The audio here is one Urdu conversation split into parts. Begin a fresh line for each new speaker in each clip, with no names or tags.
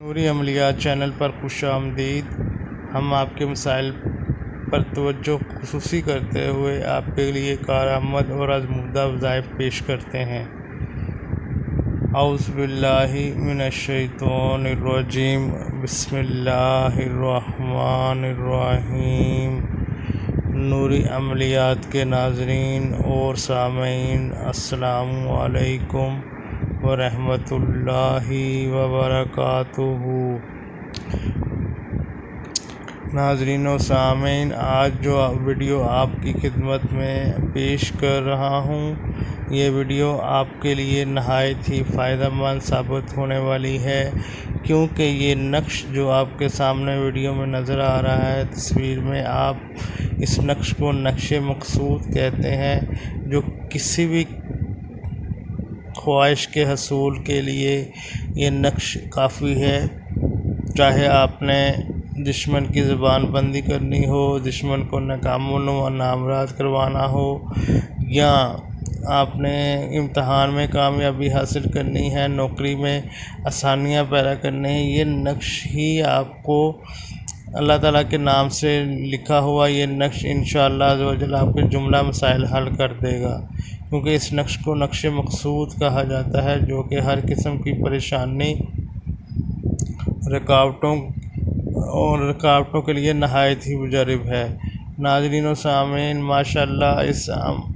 نوری عملیات چینل پر خوش آمدید۔ ہم آپ کے مسائل پر توجہ خصوصی کرتے ہوئے آپ کے لیے کارآمد اور آزمودہ وظائف پیش کرتے ہیں۔ اعوذ باللہ من الشیطان الرجیم، بسم اللہ الرحمن الرحیم۔ نوری عملیات کے ناظرین اور سامعین، السلام علیکم ورحمۃ اللہ وبرکاتہ۔ ناظرین و سامعین، آج جو ویڈیو آپ کی خدمت میں پیش کر رہا ہوں، یہ ویڈیو آپ کے لیے نہایت ہی فائدہ مند ثابت ہونے والی ہے، کیونکہ یہ نقش جو آپ کے سامنے ویڈیو میں نظر آ رہا ہے تصویر میں، آپ اس نقش کو نقش مقصود کہتے ہیں، جو کسی بھی خواہش کے حصول کے لیے یہ نقش کافی ہے۔ چاہے آپ نے دشمن کی زبان بندی کرنی ہو، دشمن کو ناکام و نامراد کروانا ہو، یا آپ نے امتحان میں کامیابی حاصل کرنی ہے، نوکری میں آسانیاں پیدا کرنی ہیں، یہ نقش ہی آپ کو اللہ تعالیٰ کے نام سے لکھا ہوا یہ نقش انشاءاللہ عزوجل آپ کے جملہ مسائل حل کر دے گا، کیونکہ اس نقش کو نقش مقصود کہا جاتا ہے، جو کہ ہر قسم کی پریشانی، رکاوٹوں کے لیے نہایت ہی مجرب ہے۔ ناظرین و سامعین، ماشاءاللہ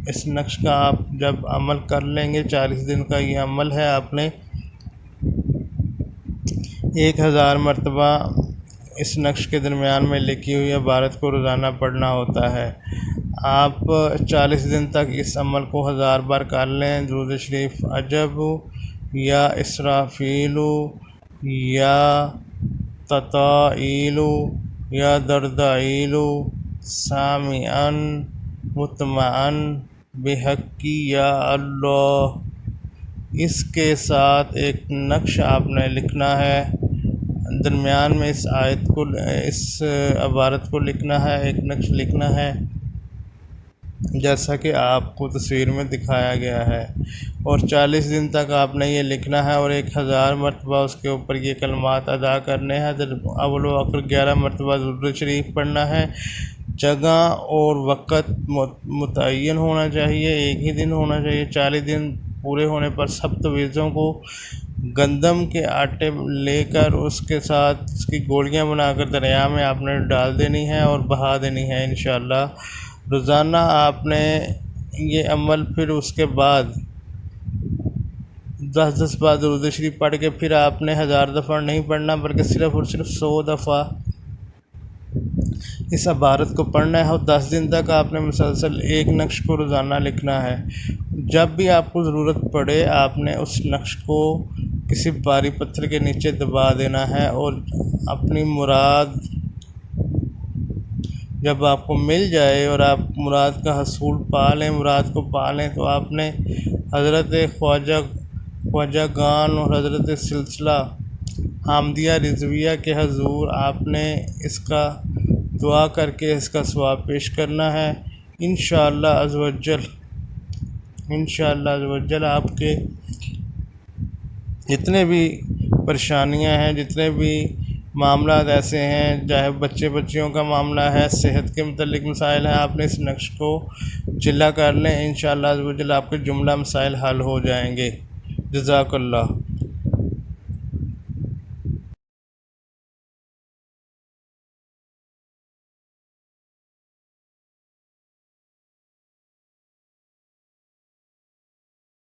اس نقش کا آپ جب عمل کر لیں گے، 40 دن کا یہ عمل ہے، آپ نے 1000 مرتبہ اس نقش کے درمیان میں لکھی ہوئی عبارت کو روزانہ پڑھنا ہوتا ہے۔ آپ 40 دن تک اس عمل کو 1000 بار کر لیں۔ درود شریف عجب یا اسرافیل یا تطائیل یا دردائیل سامعاً مطمعاً بحقی یا اللہ، اس کے ساتھ ایک نقش آپ نے لکھنا ہے، درمیان میں اس عبارت کو لکھنا ہے، ایک نقش لکھنا ہے جیسا کہ آپ کو تصویر میں دکھایا گیا ہے، اور 40 دن تک آپ نے یہ لکھنا ہے، اور 1000 مرتبہ اس کے اوپر یہ کلمات ادا کرنے ہیں۔ اول و آخر 11 مرتبہ درود شریف پڑھنا ہے۔ جگہ اور وقت متعین ہونا چاہیے، ایک ہی دن ہونا چاہیے۔ 40 دن پورے ہونے پر سب تعویذوں کو گندم کے آٹے لے کر اس کے ساتھ اس کی گولیاں بنا کر دریا میں آپ نے ڈال دینی ہے اور بہا دینی ہے انشاءاللہ۔ روزانہ آپ نے یہ عمل، پھر اس کے بعد 10 بار درود شریف پڑھ کے، پھر آپ نے 1000 دفعہ نہیں پڑھنا، بلکہ صرف اور صرف 100 دفعہ اس عبارت کو پڑھنا ہے، اور 10 دن تک آپ نے مسلسل ایک نقش کو روزانہ لکھنا ہے۔ جب بھی آپ کو ضرورت پڑے، آپ نے اس نقش کو کسی بھاری پتھر کے نیچے دبا دینا ہے، اور اپنی مراد جب آپ کو مل جائے اور آپ مراد کا حصول پا لیں، مراد کو پا لیں، تو آپ نے حضرت خواجہ گان اور حضرت سلسلہ حامدیہ رضویہ کے حضور آپ نے اس کا دعا کر کے اس کا ثواب پیش کرنا ہے۔ انشاءاللہ عزوجل آپ کے جتنے بھی پریشانیاں ہیں، جتنے بھی معاملات ایسے ہیں، چاہے بچیوں کا معاملہ ہے، صحت کے متعلق مسائل ہیں، آپ نے اس نقش کو چلا کر لیں، انشاءاللہ عزوجل آپ کے جملہ مسائل حل ہو جائیں گے۔ جزاک اللہ۔